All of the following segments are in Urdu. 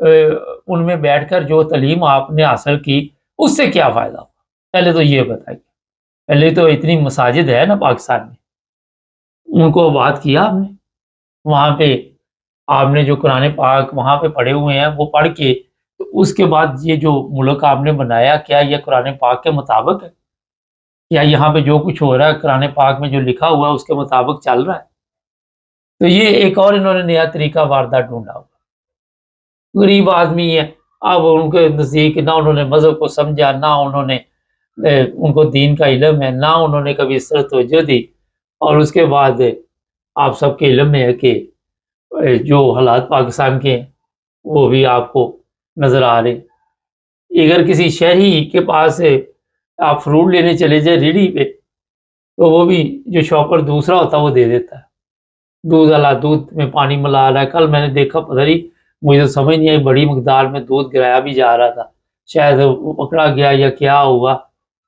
ان میں بیٹھ کر جو تعلیم آپ نے حاصل کی اس سے کیا فائدہ ہوا؟ پہلے تو یہ بتائیے۔ پہلے تو اتنی مساجد ہے نا پاکستان میں، ان کو بات کیا آپ نے؟ وہاں پہ آپ نے جو قرآن پاک وہاں پہ پڑھے ہوئے ہیں وہ پڑھ کے تو اس کے بعد یہ جو ملک آپ نے بنایا کیا یہ قرآن پاک کے مطابق ہے؟ کیا یہاں پہ جو کچھ ہو رہا ہے قرآن پاک میں جو لکھا ہوا ہے اس کے مطابق چل رہا ہے؟ تو یہ ایک اور انہوں نے نیا طریقہ واردات ڈھونڈا ہوا، غریب آدمی ہے، اب ان کے نزدیک نہ انہوں نے مذہب کو سمجھا، نہ انہوں نے ان کو دین کا علم ہے، نہ انہوں نے کبھی اس طرح توجہ دی، اور اس کے بعد آپ سب کے علم میں ہے کہ جو حالات پاکستان کے ہیں وہ بھی آپ کو نظر آ رہے ہیں۔ اگر کسی شہری کے پاس آپ فروٹ لینے چلے جائیں ریڑھی پہ تو وہ بھی جو شاپر دوسرا ہوتا ہے وہ دے دیتا ہے، دودھ والا دودھ میں پانی ملا رہا ہے۔ کل میں نے دیکھا، پتہ نہیں مجھے تو سمجھ نہیں آئی، بڑی مقدار میں دودھ گرایا بھی جا رہا تھا، شاید وہ پکڑا گیا یا کیا ہوا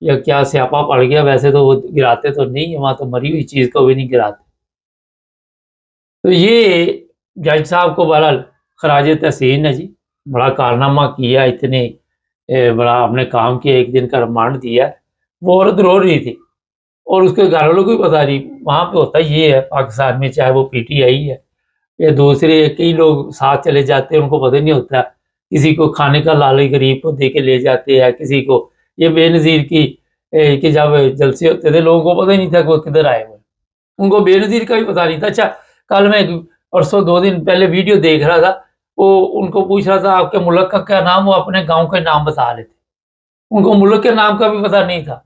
یا کیا سیاپا پڑ گیا، ویسے تو وہ گراتے تو نہیں ہیں، وہاں تو مری ہوئی چیز کو بھی نہیں گراتے۔ تو یہ جج صاحب کو بہرحال خراج تحسین ہے جی، بڑا کارنامہ کیا، اتنے بڑا آپ نے کام کیا، ایک دن کا ریمانڈ دیا۔ وہ عورت رو رہی تھی اور اس کے گھر والوں کو بھی پتا نہیں، وہاں پہ ہوتا یہ ہے پاکستان میں، چاہے وہ پی ٹی آئی ہے یا دوسرے کئی لوگ ساتھ چلے جاتے ہیں، ان کو پتہ نہیں ہوتا، کسی کو کھانے کا لالچ غریب کو دے کے لے جاتے ہیں، کسی کو یہ بے نظیر کی کہ جب جلسے ہوتے تھے لوگوں کو پتہ ہی نہیں تھا کہ وہ کدھر آئے ہوئے، ان کو بے نظیر کا بھی پتہ نہیں تھا۔ اچھا، کل میں پرسوں 2 دن پہلے ویڈیو دیکھ رہا تھا، وہ ان کو پوچھ رہا تھا آپ کے ملک کا کیا نام، وہ اپنے گاؤں کا نام بتا رہے تھے، ان کو ملک کے نام کا بھی پتہ نہیں تھا۔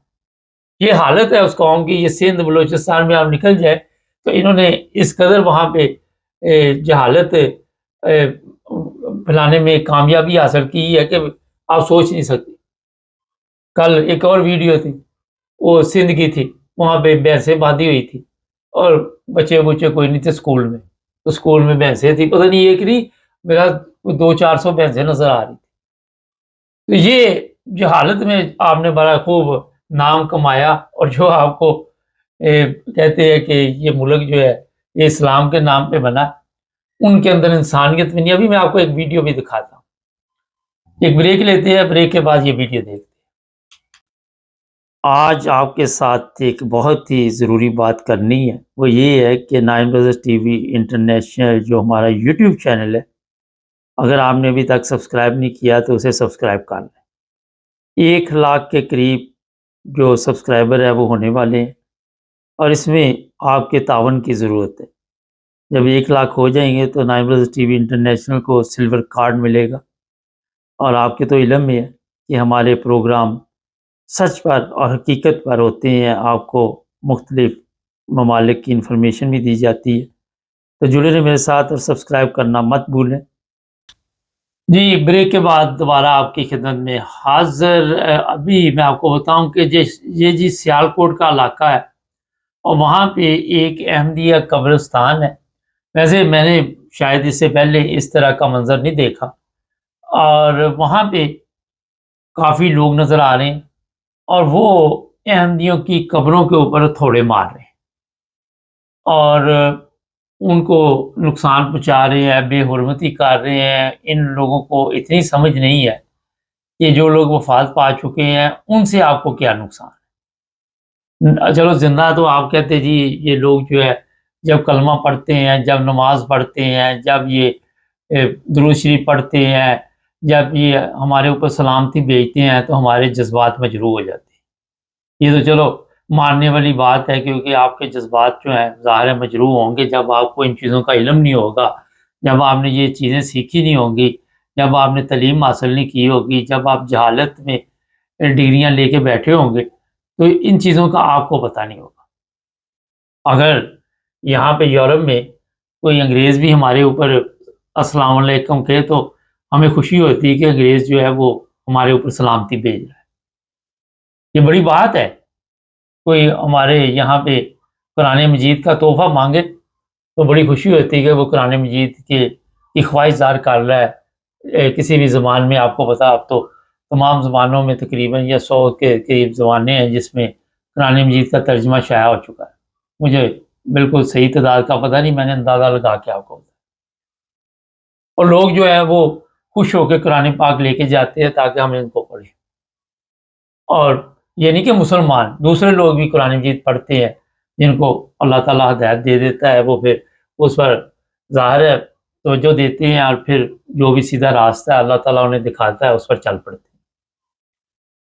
یہ حالت ہے اس قوم کی، یہ سندھ بلوچستان میں آپ نکل جائے تو انہوں نے اس قدر وہاں پہ جہالت پھیلانے میں کامیابی حاصل کی ہے کہ آپ سوچ نہیں سکتے۔ کل ایک اور ویڈیو تھی، وہ سندھ کی تھی، وہاں پہ بھینسیں باندھی ہوئی تھی اور بچے کوئی نہیں تھے اسکول میں، تو اسکول میں بھینسیں تھی، پتہ نہیں ایک نہیں میرا 200-400 بھینسیں نظر آ رہی تھی۔ تو یہ جہالت میں آپ نے بڑا خوب نام کمایا، اور جو آپ کو کہتے ہیں کہ یہ ملک جو ہے یہ اسلام کے نام پہ بنا، ان کے اندر انسانیت میں نہیں۔ ابھی میں آپ کو ایک ویڈیو بھی دکھاتا ہوں، ایک بریک لیتے ہیں، بریک کے بعد یہ ویڈیو دیکھتے ہیں۔ آج آپ کے ساتھ ایک بہت ہی ضروری بات کرنی ہے، وہ یہ ہے کہ نائن بزرس ٹی وی انٹرنیشنل جو ہمارا یوٹیوب چینل ہے، اگر آپ نے ابھی تک سبسکرائب نہیں کیا تو اسے سبسکرائب کر لیں۔ 1 لاکھ کے قریب جو سبسکرائبر ہے وہ ہونے والے ہیں، اور اس میں آپ کے تعاون کی ضرورت ہے۔ جب 1 لاکھ ہو جائیں گے تو نائن بزرس ٹی وی انٹرنیشنل کو سلور کارڈ ملے گا، اور آپ کے تو علم میں ہے کہ ہمارے پروگرام سچ پر اور حقیقت پر ہوتے ہیں، آپ کو مختلف ممالک کی انفارمیشن بھی دی جاتی ہے۔ تو جڑے رہیں میرے ساتھ اور سبسکرائب کرنا مت بھولیں۔ جی، بریک کے بعد دوبارہ آپ کی خدمت میں حاضر۔ ابھی میں آپ کو بتاؤں کہ یہ جی سیالکوٹ کا علاقہ ہے، اور وہاں پہ ایک احمدیہ قبرستان ہے۔ ویسے میں نے شاید اس سے پہلے اس طرح کا منظر نہیں دیکھا، اور وہاں پہ کافی لوگ نظر آ رہے ہیں، اور وہ احمدیوں کی قبروں کے اوپر تھوڑے مار رہے ہیں اور ان کو نقصان پہنچا رہے ہیں، بے حرمتی کر رہے ہیں۔ ان لوگوں کو اتنی سمجھ نہیں ہے کہ جو لوگ وفات پا چکے ہیں ان سے آپ کو کیا نقصان ہے۔ چلو زندہ تو آپ کہتے جی یہ لوگ جو ہے جب کلمہ پڑھتے ہیں، جب نماز پڑھتے ہیں، جب یہ درود شریف پڑھتے ہیں، جب یہ ہمارے اوپر سلامتی بھیجتے ہیں تو ہمارے جذبات مجروح ہو جاتے ہیں۔ یہ تو چلو ماننے والی بات ہے، کیونکہ آپ کے جذبات جو ہیں ظاہر مجروح ہوں گے جب آپ کو ان چیزوں کا علم نہیں ہوگا، جب آپ نے یہ چیزیں سیکھی نہیں ہوں گی، جب آپ نے تعلیم حاصل نہیں کی ہوگی، جب آپ جہالت میں ڈگریاں لے کے بیٹھے ہوں گے تو ان چیزوں کا آپ کو پتہ نہیں ہوگا۔ اگر یہاں پہ یورپ میں کوئی انگریز بھی ہمارے اوپر السلام علیکم کہے تو ہمیں خوشی ہوتی ہے کہ انگریز جو ہے وہ ہمارے اوپر سلامتی بھیج رہا ہے، یہ بڑی بات ہے۔ کوئی ہمارے یہاں پہ قرآن مجید کا تحفہ مانگے تو بڑی خوشی ہوتی ہے کہ وہ قرآن مجید کی خواہش ظاہر کر رہا ہے۔ کسی بھی زبان میں آپ کو پتا، اب تو تمام زبانوں میں تقریباً یا 100 کے قریب زبانیں ہیں جس میں قرآن مجید کا ترجمہ شائع ہو چکا ہے۔ مجھے بالکل صحیح تعداد کا پتہ نہیں، میں نے اندازہ لگا کے آپ کو بتایا۔ اور لوگ جو ہے وہ خوش ہو کے قرآن پاک لے کے جاتے ہیں تاکہ ہم ان کو پڑھیں. اور یہ نہیں کہ مسلمان، دوسرے لوگ بھی قرآن مجید پڑھتے ہیں جن کو اللہ تعالیٰ ہدایت دے دیتا ہے، وہ پھر اس پر ظاہر ہے توجہ دیتے ہیں، اور پھر جو بھی سیدھا راستہ ہے اللہ تعالیٰ انہیں دکھاتا ہے اس پر چل پڑتے ہیں.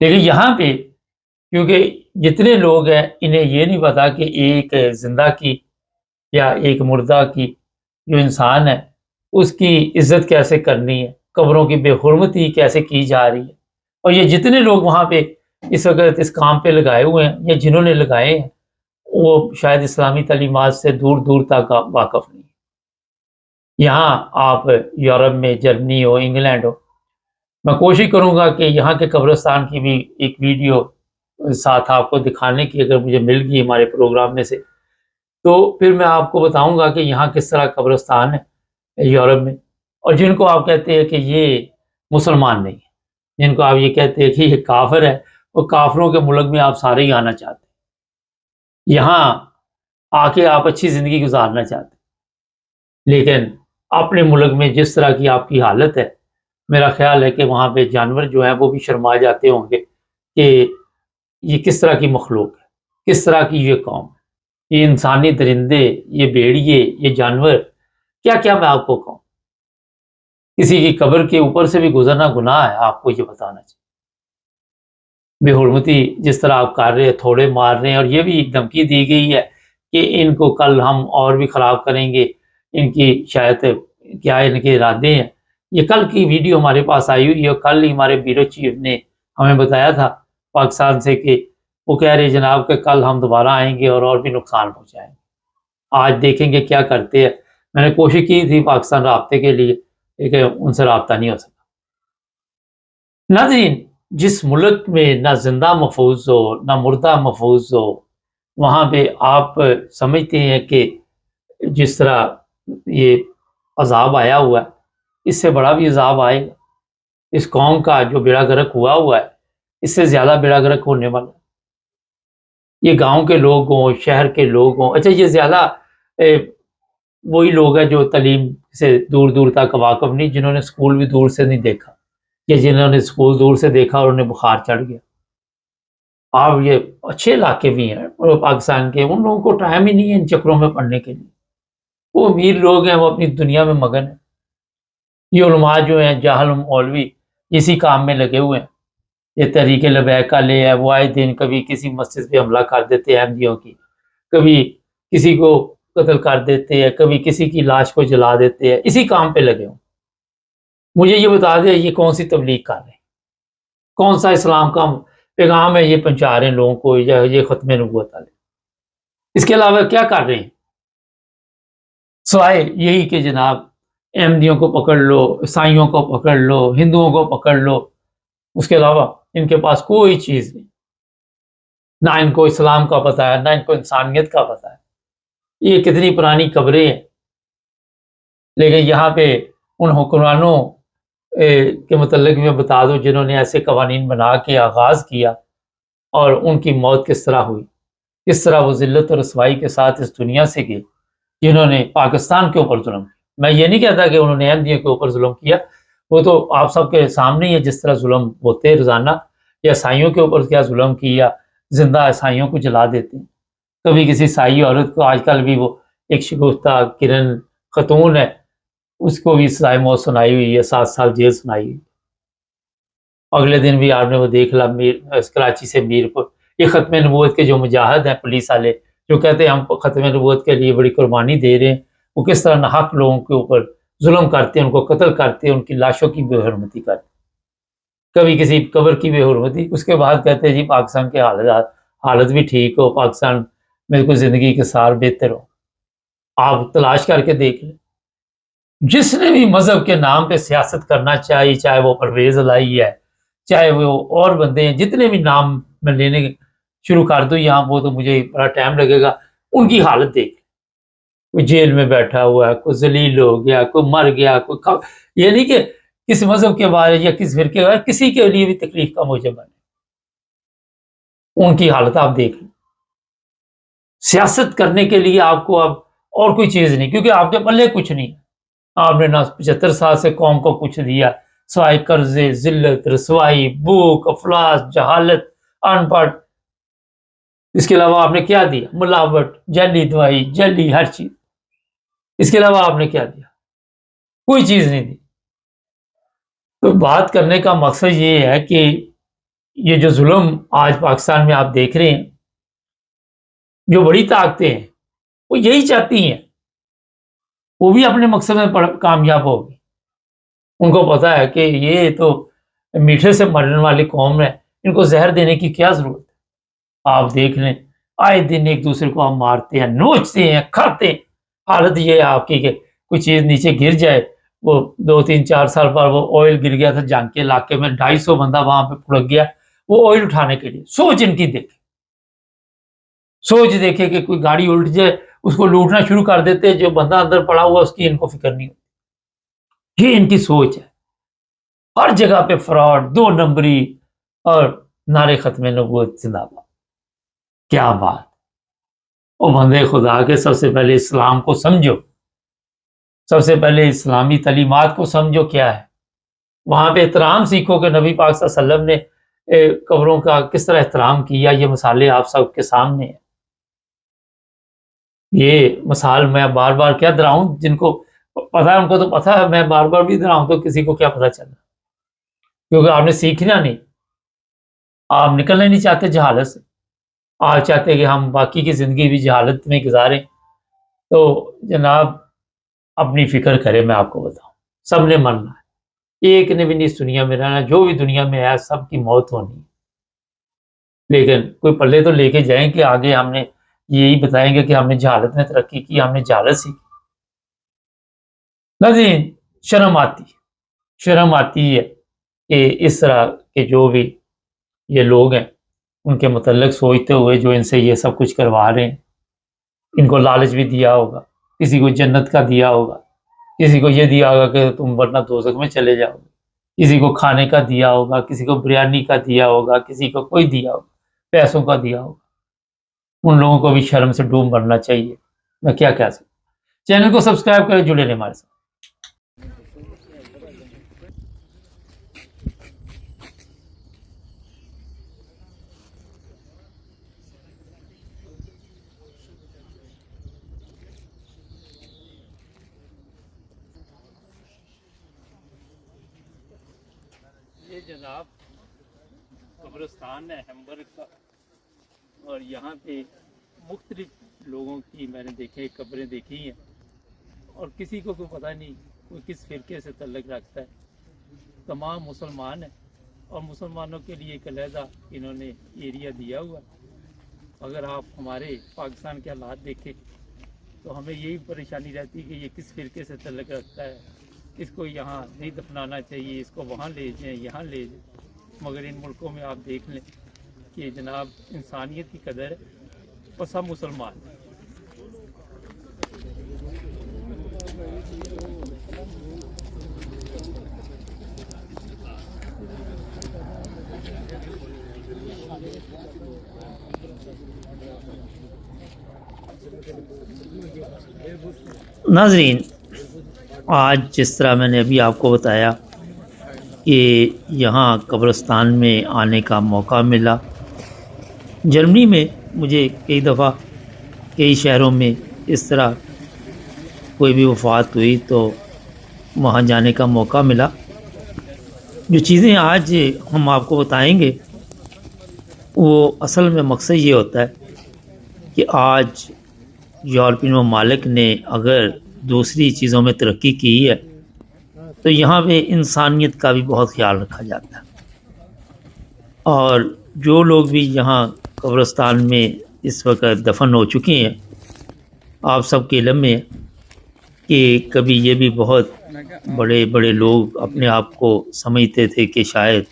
لیکن یہاں پہ کیونکہ جتنے لوگ ہیں انہیں یہ نہیں پتا کہ ایک زندہ کی یا ایک مردہ کی جو انسان ہے اس کی عزت کیسے کرنی ہے، قبروں کی بے حرمتی کیسے کی جا رہی ہے. اور یہ جتنے لوگ وہاں پہ اس وقت اس کام پہ لگائے ہوئے ہیں یا جنہوں نے لگائے ہیں وہ شاید اسلامی تعلیمات سے دور دور تک واقف نہیں. یہاں آپ یورپ میں جرمنی ہو، انگلینڈ ہو، میں کوشش کروں گا کہ یہاں کے قبرستان کی بھی ایک ویڈیو ساتھ آپ کو دکھانے کی اگر مجھے مل گئی ہمارے پروگرام میں سے، تو پھر میں آپ کو بتاؤں گا کہ یہاں کس طرح قبرستان ہے یورپ میں. اور جن کو آپ کہتے ہیں کہ یہ مسلمان نہیں ہے، جن کو آپ یہ کہتے ہیں کہ یہ کافر ہے، وہ کافروں کے ملک میں آپ سارے ہی آنا چاہتے ہیں، یہاں آ کے آپ اچھی زندگی گزارنا چاہتے ہیں، لیکن اپنے ملک میں جس طرح کی آپ کی حالت ہے میرا خیال ہے کہ وہاں پہ جانور جو ہیں وہ بھی شرما جاتے ہوں گے کہ یہ کس طرح کی مخلوق ہے، کس طرح کی یہ قوم ہے، یہ انسانی درندے، یہ بھیڑیے، یہ جانور، کیا کیا میں آپ کو کہوں. کسی کی قبر کے اوپر سے بھی گزرنا گناہ ہے، آپ کو یہ بتانا چاہیے. بے حرمتی جس طرح آپ کر رہے ہیں، تھوڑے مار رہے ہیں، اور یہ بھی دھمکی دی گئی ہے کہ ان کو کل ہم اور بھی خراب کریں گے، ان کی شاید کیا ان کے ارادے ہیں. یہ کل کی ویڈیو ہمارے پاس آئی ہوئی ہے، کل ہی ہمارے بیورو چیف نے ہمیں بتایا تھا پاکستان سے کہ وہ کہہ رہے جناب کہ کل ہم دوبارہ آئیں گے اور بھی نقصان پہنچائیں گے. آج دیکھیں گے کیا کرتے ہیں. میں نے کوشش کی تھی پاکستان رابطے کے لیے لیکن ان سے رابطہ نہیں ہو سکا. ناظرین، جس ملک میں نہ زندہ محفوظ ہو نہ مردہ محفوظ ہو، وہاں پہ آپ سمجھتے ہیں کہ جس طرح یہ عذاب آیا ہوا ہے اس سے بڑا بھی عذاب آئے گا. اس قوم کا جو بیڑا غرق ہوا ہے اس سے زیادہ بیڑا غرق ہونے والا. یہ گاؤں کے لوگ ہوں، شہر کے لوگ ہوں، اچھا یہ زیادہ وہی لوگ ہیں جو تعلیم سے دور دور تک واقف نہیں، جنہوں نے اسکول بھی دور سے نہیں دیکھا یا جنہوں نے اسکول دور سے دیکھا اور انہیں بخار چڑھ گیا. آپ یہ اچھے علاقے بھی ہیں پاکستان کے، ان لوگوں کو ٹائم ہی نہیں ہے ان چکروں میں پڑھنے کے لیے. وہ امیر لوگ ہیں، وہ اپنی دنیا میں مگن ہیں. یہ علماء جو ہیں جاہل مولوی اسی کام میں لگے ہوئے ہیں. یہ تحریک لبیک کا لے ہے، وہ آئے دن کبھی کسی مسجد پہ حملہ کر دیتے ہیں احمدیوں کی، کبھی کسی کو قتل کر دیتے ہیں، کبھی کسی کی لاش کو جلا دیتے ہیں، اسی کام پہ لگے ہوں. مجھے یہ بتا دیں یہ کون سی تبلیغ کر رہے ہیں، کون سا اسلام کا پیغام ہے یہ پہنچا رہے ہیں لوگوں کو، یا یہ ختم نبوت والے. اس کے علاوہ کیا کر رہے ہیں سوائے یہی کہ جناب احمدیوں کو پکڑ لو، عیسائیوں کو پکڑ لو، ہندوؤں کو پکڑ لو. اس کے علاوہ ان کے پاس کوئی چیز نہیں، نہ ان کو اسلام کا پتہ ہے نہ ان کو انسانیت کا پتہ ہے. یہ کتنی پرانی قبریں ہیں. لیکن یہاں پہ ان حکمرانوں کے متعلق میں بتا دو جنہوں نے ایسے قوانین بنا کے آغاز کیا اور ان کی موت کس طرح ہوئی، کس طرح وہ ذلت اور رسوائی کے ساتھ اس دنیا سے گئے. جنہوں نے پاکستان کے اوپر ظلم کیا، میں یہ نہیں کہتا کہ انہوں نے احمدیوں کے اوپر ظلم کیا، وہ تو آپ سب کے سامنے ہی ہے جس طرح ظلم ہوتے روزانہ. یا عیسائیوں کے اوپر کیا ظلم کیا، زندہ عیسائیوں کو جلا دیتے ہیں. کبھی کسی عیسائی عورت کو، آج کل بھی وہ ایک شگفتہ کرن خاتون ہے، اس کو بھی سزائے موت سنائی ہوئی ہے، 7 سال جیل سنائی ہوئی. اگلے دن بھی آپ نے وہ دیکھ لا کراچی سے میرپور، یہ ختم نبوت کے جو مجاہد ہیں پولیس والے جو کہتے ہیں ہم ختم نبوت کے لیے بڑی قربانی دے رہے ہیں، وہ کس طرح ناحق لوگوں کے اوپر ظلم کرتے ہیں، ان کو قتل کرتے ہیں، ان کی لاشوں کی بے حرمتی کرتے ہیں. کبھی کسی قبر کی بے حرمتی، اس کے بعد کہتے ہیں جی پاکستان کے حالت بھی ٹھیک ہو، پاکستان میں کوئی زندگی کے سال بہتر ہو. آپ تلاش کر کے دیکھ لیں، جس نے بھی مذہب کے نام پہ سیاست کرنا چاہیے، چاہے وہ پرویز الہی ہے، چاہے وہ اور بندے ہیں، جتنے بھی نام میں لینے شروع کر دوں یہاں، وہ تو مجھے بڑا ٹائم لگے گا. ان کی حالت دیکھ، کوئی جیل میں بیٹھا ہوا ہے، کوئی ذلیل ہو گیا، کوئی مر گیا، یہ نہیں کہ کس مذہب کے بارے یا کس فرقے کے بارے، کسی کے لیے بھی تکلیف کا موجب بنے. ان کی حالت آپ دیکھ لیں. سیاست کرنے کے لیے آپ کو اب اور کوئی چیز نہیں، کیونکہ آپ کے پلے کچھ نہیں. آپ نے نہ 75 سال سے قوم کو کچھ دیا، سوائے قرضے، ذلت، رسوائی، بھوک، افلاس، جہالت، ان پڑھ، اس کے علاوہ آپ نے کیا دیا؟ ملاوٹ، جعلی دوائی، جعلی ہر چیز، اس کے علاوہ آپ نے کیا دیا؟ کوئی چیز نہیں دی۔ تو بات کرنے کا مقصد یہ ہے کہ یہ جو ظلم آج پاکستان میں آپ دیکھ رہے ہیں، جو بڑی طاقتیں ہیں وہ یہی چاہتی ہیں، وہ بھی اپنے مقصد میں کامیاب ہوگی۔ ان کو پتا ہے کہ یہ تو میٹھے سے مرنے والی قوم ہے، ان کو زہر دینے کی کیا ضرورت ہے؟ آپ دیکھ لیں، آئے دن ایک دوسرے کو ہم مارتے ہیں، نوچتے ہیں، کھاتے ہیں۔ حالت یہ ہے آپ کی کہ کوئی چیز نیچے گر جائے، وہ 2 3 4 سال پر وہ آئل گر گیا تھا جنگ کے علاقے میں، 250 بندہ وہاں پہ پھڑک گیا وہ آئل اٹھانے کے لیے۔ سوچ ان کی دیکھے، سوچ دیکھے کہ کوئی گاڑی الٹ جائے اس کو لوٹنا شروع کر دیتے، جو بندہ اندر پڑا ہوا اس کی ان کو فکر نہیں ہوتی۔ یہ ان کی سوچ ہے۔ ہر جگہ پہ فراڈ، 2 نمبری اور نعرے ختم نبوت زندہ باد۔ کیا بات! او بندے خدا کے، سب سے پہلے اسلام کو سمجھو، سب سے پہلے اسلامی تعلیمات کو سمجھو کیا ہے، وہاں پہ احترام سیکھو کہ نبی پاک صلی اللہ علیہ وسلم نے قبروں کا کس طرح احترام کیا۔ یہ مثالیں آپ سب کے سامنے ہیں۔ یہ مثال میں بار بار کیا دراؤں، جن کو پتا ہے ان کو تو پتا ہے، میں بار بار بھی دراؤں تو کسی کو کیا پتا چلنا، کیونکہ آپ نے سیکھنا نہیں، آپ نکلنا نہیں چاہتے جہالت سے، آپ چاہتے کہ ہم باقی کی زندگی بھی جہالت میں گزاریں۔ تو جناب اپنی فکر کرے، میں آپ کو بتاؤں، سب نے مرنا ہے، ایک نے بھی نہیں اس دنیا میں رہنا، جو بھی دنیا میں ہے سب کی موت ہونی ہے، لیکن کوئی پلے تو لے کے جائیں کہ آگے ہم نے یہی بتائیں گے کہ ہم نے جہالت میں ترقی کی، ہم نے جہالت سیکھی۔ ناظرین، شرم آتی ہے کہ اس طرح کے جو بھی یہ لوگ ہیں ان کے متعلق سوچتے ہوئے جو ان سے یہ سب کچھ کروا رہے ہیں، ان کو لالچ بھی دیا ہوگا، کسی کو جنت کا دیا ہوگا، کسی کو یہ دیا ہوگا کہ تم ورنہ دوزخ میں چلے جاؤ گے، کسی کو کھانے کا دیا ہوگا، کسی کو بریانی کا دیا ہوگا، کسی کو کوئی دیا ہوگا، پیسوں کا دیا ہوگا۔ ان لوگوں کو بھی شرم سے ڈوب مرنا چاہیے۔ میں کیا کہہ سکتا ہوں؟ چینل کو سبسکرائب کریں، جڑے رہیں ہمارے ساتھ۔ یہ جناب قبرستان ہے ہیمبرگ کا، اور یہاں پہ مختلف لوگوں کی میں نے دیکھے قبریں دیکھی ہیں، اور کسی کو کوئی پتہ نہیں کوئی کس فرقے سے تعلق رکھتا ہے۔ تمام مسلمان ہیں، اور مسلمانوں کے لیے ایک علیحدہ انہوں نے ایریا دیا ہوا۔ اگر آپ ہمارے پاکستان کے حالات دیکھیں تو ہمیں یہی پریشانی رہتی کہ یہ کس فرقے سے تعلق رکھتا ہے، اس کو یہاں نہیں دفنانا چاہیے، اس کو وہاں لے جائیں، یہاں لے جائیں۔ مگر ان ملکوں میں آپ دیکھ لیں کہ جناب انسانیت کی قدر ہے، اور سب مسلمان ہیں۔ ناظرین، آج جس طرح میں نے ابھی آپ کو بتایا کہ یہاں قبرستان میں آنے کا موقع ملا، جرمنی میں مجھے کئی دفعہ کئی شہروں میں اس طرح کوئی بھی وفات ہوئی تو وہاں جانے کا موقع ملا۔ جو چیزیں آج ہم آپ کو بتائیں گے وہ اصل میں مقصد یہ ہوتا ہے کہ آج یورپین ممالک نے اگر دوسری چیزوں میں ترقی کی ہے تو یہاں پہ انسانیت کا بھی بہت خیال رکھا جاتا ہے، اور جو لوگ بھی یہاں قبرستان میں اس وقت دفن ہو چکے ہیں، آپ سب کے علم میں ہے کہ کبھی یہ بھی بہت بڑے بڑے لوگ اپنے آپ کو سمجھتے تھے کہ شاید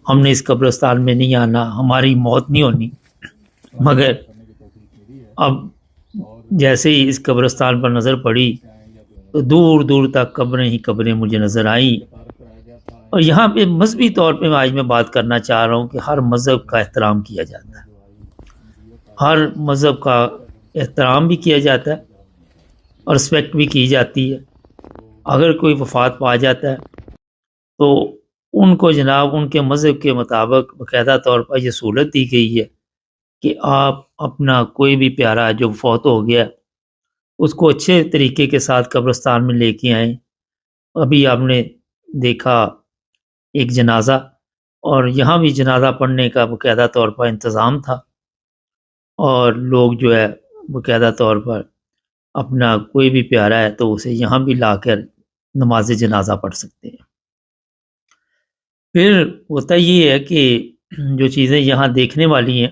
ہم نے اس قبرستان میں نہیں آنا، ہماری موت نہیں ہونی، مگر اب جیسے ہی اس قبرستان پر نظر پڑی تو دور دور تک قبریں ہی قبریں مجھے نظر آئیں۔ اور یہاں پہ مذہبی طور پہ آج میں بات کرنا چاہ رہا ہوں کہ ہر مذہب کا احترام کیا جاتا ہے، ہر مذہب کا احترام بھی کیا جاتا ہے اور رسپیکٹ بھی کی جاتی ہے۔ اگر کوئی وفات پا جاتا ہے تو ان کو جناب ان کے مذہب کے مطابق باقاعدہ طور پر یہ سہولت دی گئی ہے کہ آپ اپنا کوئی بھی پیارا جو فوت ہو گیا اس کو اچھے طریقے کے ساتھ قبرستان میں لے کے آئیں۔ ابھی آپ نے دیکھا ایک جنازہ، اور یہاں بھی جنازہ پڑھنے کا باقاعدہ طور پر انتظام تھا، اور لوگ جو ہے باقاعدہ طور پر اپنا کوئی بھی پیارا ہے تو اسے یہاں بھی لا کر نماز جنازہ پڑھ سکتے ہیں۔ پھر ہوتا یہ ہے کہ جو چیزیں یہاں دیکھنے والی ہیں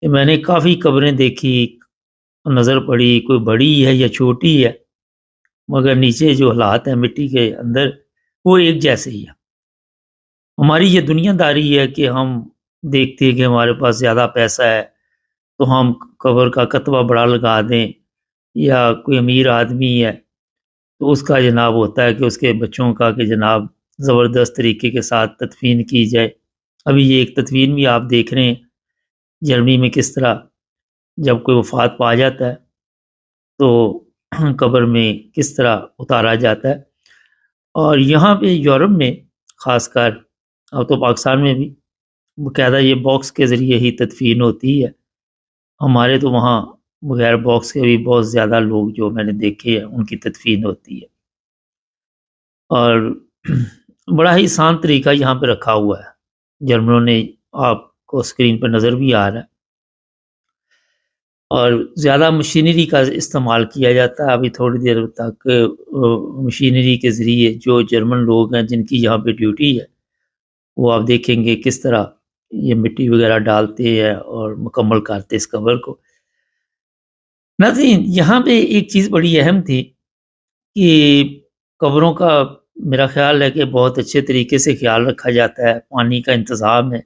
کہ میں نے کافی قبریں دیکھی، نظر پڑی، کوئی بڑی ہے یا چھوٹی ہے، مگر نیچے جو حالات ہیں مٹی کے اندر وہ ایک جیسے ہی ہے۔ ہماری یہ دنیا داری ہے کہ ہم دیکھتے ہیں کہ ہمارے پاس زیادہ پیسہ ہے تو ہم قبر کا کتبہ بڑا لگا دیں، یا کوئی امیر آدمی ہے تو اس کا جناب ہوتا ہے کہ اس کے بچوں کا کہ جناب زبردست طریقے کے ساتھ تدفین کی جائے۔ ابھی یہ ایک تدفین بھی آپ دیکھ رہے ہیں جرمنی میں، کس طرح جب کوئی وفات پا جاتا ہے تو قبر میں کس طرح اتارا جاتا ہے۔ اور یہاں پہ یورپ میں خاص کر، اب تو پاکستان میں بھی باقاعدہ یہ باکس کے ذریعے ہی تدفین ہوتی ہے، ہمارے تو وہاں بغیر باکس کے بھی بہت زیادہ لوگ جو میں نے دیکھے ہیں ان کی تدفین ہوتی ہے، اور بڑا ہی آسان طریقہ یہاں پہ رکھا ہوا ہے جرمنوں نے، آپ کو اسکرین پر نظر بھی آ رہا ہے، اور زیادہ مشینری کا استعمال کیا جاتا ہے۔ ابھی تھوڑی دیر تک مشینری کے ذریعے جو جرمن لوگ ہیں جن کی یہاں پہ ڈیوٹی ہے وہ آپ دیکھیں گے کس طرح یہ مٹی وغیرہ ڈالتے ہیں اور مکمل کرتے اس قبر کو۔ ناظرین، یہاں پہ ایک چیز بڑی اہم تھی کہ قبروں کا میرا خیال ہے کہ بہت اچھے طریقے سے خیال رکھا جاتا ہے، پانی کا انتظام ہے،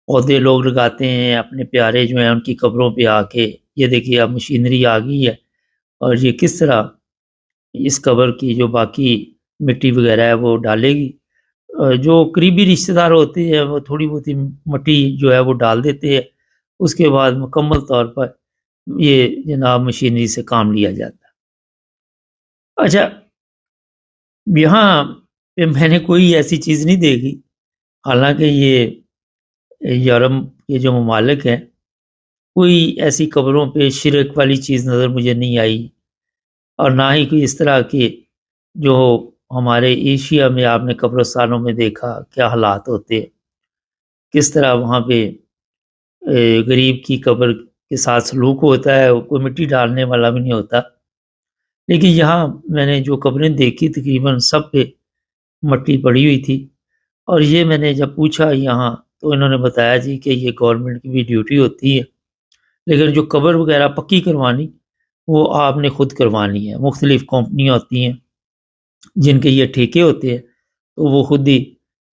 پودے لوگ لگاتے ہیں اپنے پیارے جو ہیں ان کی قبروں پہ آ کے۔ یہ دیکھیے اب مشینری آ گئی ہے، اور یہ کس طرح اس قبر کی جو باقی مٹی وغیرہ ہے وہ ڈالے گی۔ جو قریبی رشتہ دار ہوتے ہیں وہ تھوڑی بہت مٹی جو ہے وہ ڈال دیتے ہیں، اس کے بعد مکمل طور پر یہ جناب مشینری سے کام لیا جاتا ہے۔ اچھا، یہاں پہ میں نے کوئی ایسی چیز نہیں دیکھی، حالانکہ یہ یورپ کے جو ممالک ہیں کوئی ایسی قبروں پہ شرک والی چیز نظر مجھے نہیں آئی، اور نہ ہی کوئی اس طرح کے جو ہمارے ایشیا میں آپ نے قبرستانوں میں دیکھا کیا حالات ہوتے ہیں، کس طرح وہاں پہ غریب کی قبر کے ساتھ سلوک ہوتا ہے، کوئی مٹی ڈالنے والا بھی نہیں ہوتا۔ لیکن یہاں میں نے جو قبریں دیکھی تقریباً سب پہ مٹی پڑی ہوئی تھی، اور یہ میں نے جب پوچھا یہاں تو انہوں نے بتایا جی کہ یہ گورنمنٹ کی بھی ڈیوٹی ہوتی ہے، لیکن جو قبر وغیرہ پکی کروانی وہ آپ نے خود کروانی ہے۔ مختلف کمپنیاں ہوتی ہیں جن کے یہ ٹھیکے ہوتے ہیں، تو وہ خود ہی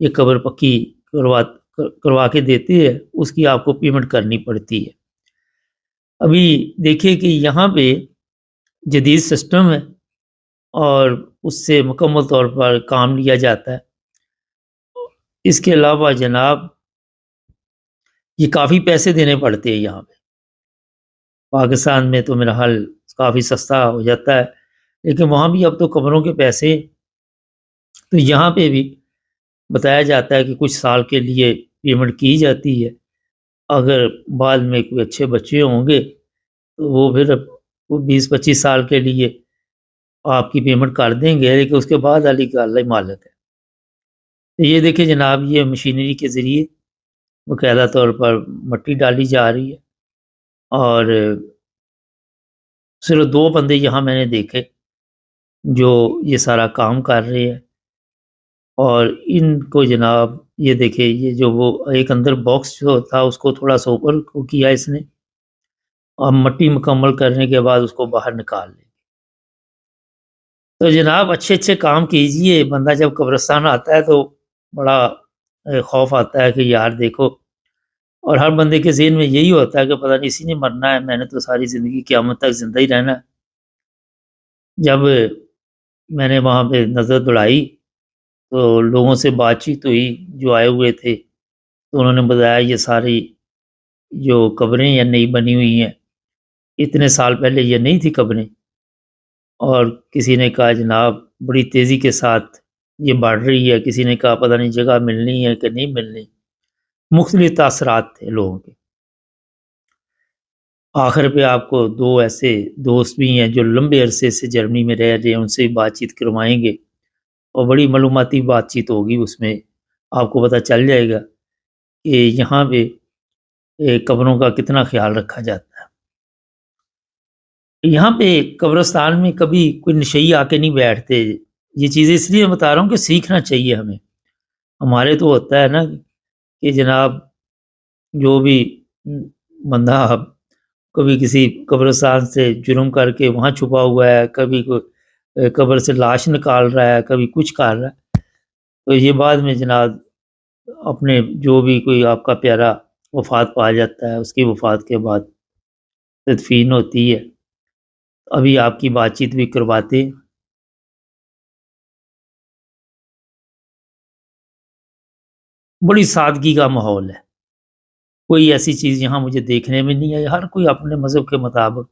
یہ قبر پکی کروا کے دیتے ہیں، اس کی آپ کو پیمنٹ کرنی پڑتی ہے۔ ابھی دیکھیں کہ یہاں پہ جدید سسٹم ہے اور اس سے مکمل طور پر کام لیا جاتا ہے۔ اس کے علاوہ جناب یہ کافی پیسے دینے پڑتے ہیں یہاں پہ، پاکستان میں تو میرا حال کافی سستا ہو جاتا ہے، لیکن وہاں بھی اب تو قبروں کے پیسے، تو یہاں پہ بھی بتایا جاتا ہے کہ کچھ سال کے لیے پیمنٹ کی جاتی ہے، اگر بعد میں کوئی اچھے بچے ہوں گے تو وہ پھر 20-25 سال کے لیے آپ کی پیمنٹ کر دیں گے، لیکن اس کے بعد علی کا اللہ مالک ہے۔ تو یہ دیکھیں جناب، یہ مشینری کے ذریعے باقاعدہ طور پر مٹی ڈالی جا رہی ہے، اور صرف 2 بندے یہاں میں نے دیکھے جو یہ سارا کام کر رہے ہیں، اور ان کو جناب یہ دیکھیں، یہ جو وہ ایک اندر باکس جو تھا اس کو تھوڑا سا اوپر کو کیا اس نے، اور مٹی مکمل کرنے کے بعد اس کو باہر نکال لیں۔ تو جناب اچھے کام کیجئے، بندہ جب قبرستان آتا ہے تو بڑا خوف آتا ہے کہ یار دیکھو، اور ہر بندے کے ذہن میں یہی ہوتا ہے کہ پتہ نہیں اسی نے مرنا ہے، میں نے تو ساری زندگی قیامت تک زندہ ہی رہنا ہے۔ جب میں نے وہاں پہ نظر دوڑائی تو لوگوں سے بات چیت ہوئی جو آئے ہوئے تھے، تو انہوں نے بتایا یہ ساری جو قبریں یا نئی بنی ہوئی ہیں، اتنے سال پہلے یہ نہیں تھی قبریں، اور کسی نے کہا جناب بڑی تیزی کے ساتھ یہ بڑھ رہی ہے، کسی نے کہا پتہ نہیں جگہ ملنی ہے کہ نہیں ملنی، مختلف تاثرات تھے لوگوں کے۔ آخر پہ آپ کو دو ایسے دوست بھی ہیں جو لمبے عرصے سے جرمنی میں رہ رہے ہیں، ان سے بھی بات چیت کروائیں گے اور بڑی معلوماتی بات چیت ہوگی، اس میں آپ کو پتہ چل جائے گا کہ یہاں پہ قبروں کا کتنا خیال رکھا جاتا ہے۔ یہاں پہ قبرستان میں کبھی کوئی نشئی آ کے نہیں بیٹھتے، یہ چیزیں اس لیے بتا رہا ہوں کہ سیکھنا چاہیے ہمیں۔ ہمارے تو ہوتا ہے نا کہ جناب جو بھی بندہ کبھی کسی قبرستان سے جرم کر کے وہاں چھپا ہوا ہے، کبھی کوئی قبر سے لاش نکال رہا ہے، کبھی کچھ کر رہا ہے، تو یہ بعد میں جناب اپنے جو بھی کوئی آپ کا پیارا وفات پا جاتا ہے، اس کی وفات کے بعد تدفین ہوتی ہے، ابھی آپ کی بات چیت بھی کرواتے ہیں۔ بڑی سادگی کا ماحول ہے، کوئی ایسی چیز یہاں مجھے دیکھنے میں نہیں آئی، ہر کوئی اپنے مذہب کے مطابق،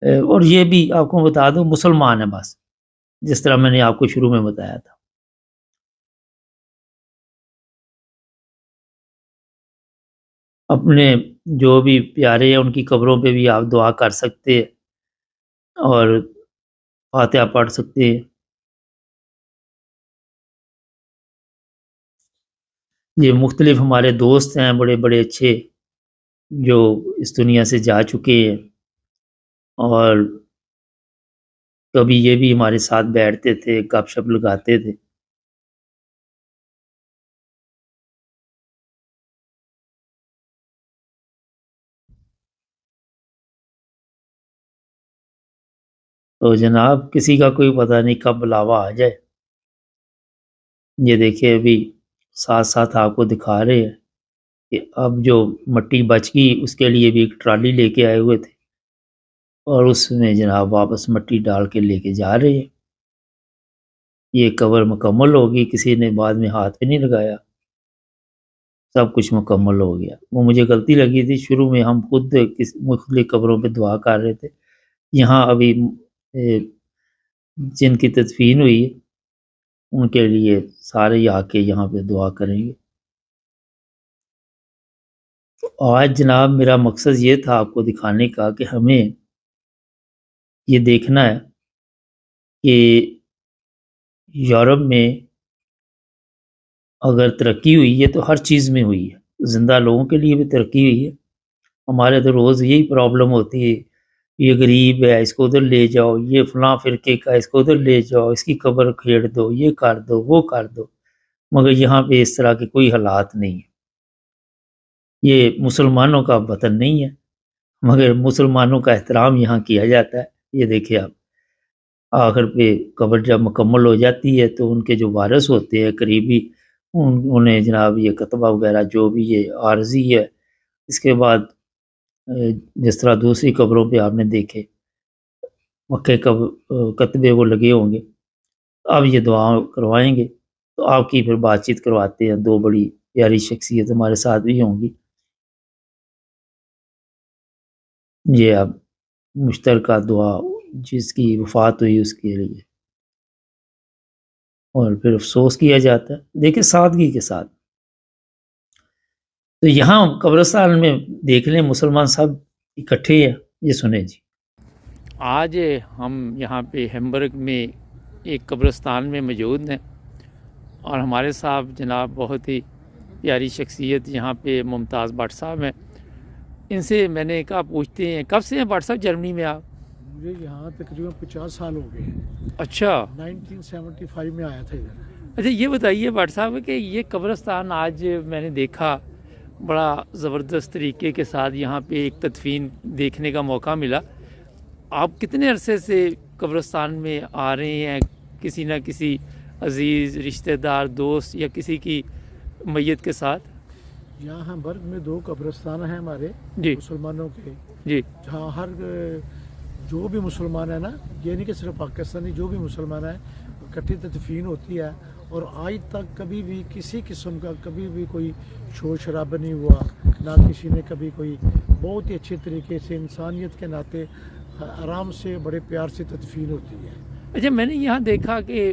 اور یہ بھی آپ کو بتا دوں مسلمان ہے بس، جس طرح میں نے آپ کو شروع میں بتایا تھا۔ اپنے جو بھی پیارے ہیں ان کی قبروں پہ بھی آپ دعا کر سکتے ہیں اور فاتحہ پڑھ سکتے ہیں۔ یہ مختلف ہمارے دوست ہیں بڑے بڑے اچھے جو اس دنیا سے جا چکے ہیں، اور کبھی یہ بھی ہمارے ساتھ بیٹھتے تھے، گپ شپ لگاتے تھے۔ تو جناب کسی کا کوئی پتہ نہیں کب بلاوا آ جائے۔ یہ دیکھیں ابھی ساتھ ساتھ آپ کو دکھا رہے ہیں کہ اب جو مٹی بچ گئی اس کے لیے بھی ایک ٹرالی لے کے آئے ہوئے تھے، اور اس میں جناب واپس مٹی ڈال کے لے کے جا رہے ہیں۔ یہ قبر مکمل ہوگی، کسی نے بعد میں ہاتھ بھی نہیں لگایا، سب کچھ مکمل ہو گیا۔ وہ مجھے غلطی لگی تھی، شروع میں ہم خود مختلف قبروں پہ دعا کر رہے تھے، یہاں ابھی جن کی تدفین ہوئی ان کے لیے سارے آ کے یہاں پہ دعا کریں گے۔ آج جناب میرا مقصد یہ تھا آپ کو دکھانے کا کہ ہمیں یہ دیکھنا ہے کہ یورپ میں اگر ترقی ہوئی ہے تو ہر چیز میں ہوئی ہے، زندہ لوگوں کے لیے بھی ترقی ہوئی ہے۔ ہمارے تو روز یہی پرابلم ہوتی ہے، یہ غریب ہے اس کو ادھر لے جاؤ، یہ فلاں فرقے کا اس کو ادھر لے جاؤ، اس کی قبر کھیڑ دو، یہ کر دو وہ کر دو، مگر یہاں پہ اس طرح کے کوئی حالات نہیں ہیں۔ یہ مسلمانوں کا وطن نہیں ہے، مگر مسلمانوں کا احترام یہاں کیا جاتا ہے۔ یہ دیکھیں آپ، آخر پہ قبر جب مکمل ہو جاتی ہے تو ان کے جو وارث ہوتے ہیں قریبی، انہیں جناب یہ کتبہ وغیرہ جو بھی یہ عارضی ہے، اس کے بعد جس طرح دوسری قبروں پہ آپ نے دیکھے مکے کتبے وہ لگے ہوں گے، اب یہ دعا کروائیں گے تو آپ کی پھر بات چیت کرواتے ہیں۔ دو بڑی پیاری شخصیت ہمارے ساتھ بھی ہوں گی، یہ اب مشترکہ دعا جس کی وفات ہوئی اس کے لیے، اور پھر افسوس کیا جاتا ہے، دیکھیں سادگی کے ساتھ۔ تو یہاں قبرستان میں دیکھ لیں مسلمان سب اکٹھے ہیں۔ یہ سنیں جی، آج ہم یہاں پہ ہیمبرگ میں ایک قبرستان میں موجود ہیں، اور ہمارے صاحب جناب بہت ہی پیاری شخصیت یہاں پہ ممتاز بٹ صاحب ہیں۔ ان سے میں نے کہا پوچھتے ہیں کب سے ہیں بٹ صاحب جرمنی میں آپ؟ مجھے یہاں تقریباً 50 سال ہو گئے ہیں۔ اچھا 1975 میں آیا تھا ادھر۔ اچھا یہ بتائیے بٹ صاحب کہ یہ قبرستان آج میں نے دیکھا بڑا زبردست طریقے کے ساتھ یہاں پہ ایک تدفین دیکھنے کا موقع ملا۔ آپ کتنے عرصے سے قبرستان میں آ رہے ہیں کسی نہ کسی عزیز رشتہ دار دوست یا کسی کی میت کے ساتھ؟ یہاں ہیمبرگ میں 2 قبرستان ہیں ہمارے جی مسلمانوں کے، جی جہاں ہر جو بھی مسلمان ہے نا، یہ نہیں کہ صرف پاکستانی، جو بھی مسلمان ہے اکٹھی تدفین ہوتی ہے، اور آج تک کبھی بھی کسی قسم کا کبھی بھی کوئی شور شرابہ نہیں ہوا، نہ کسی نے کبھی کوئی، بہت ہی اچھے طریقے سے انسانیت کے ناطے آرام سے بڑے پیار سے تدفین ہوتی ہے۔ اچھا میں نے یہاں دیکھا کہ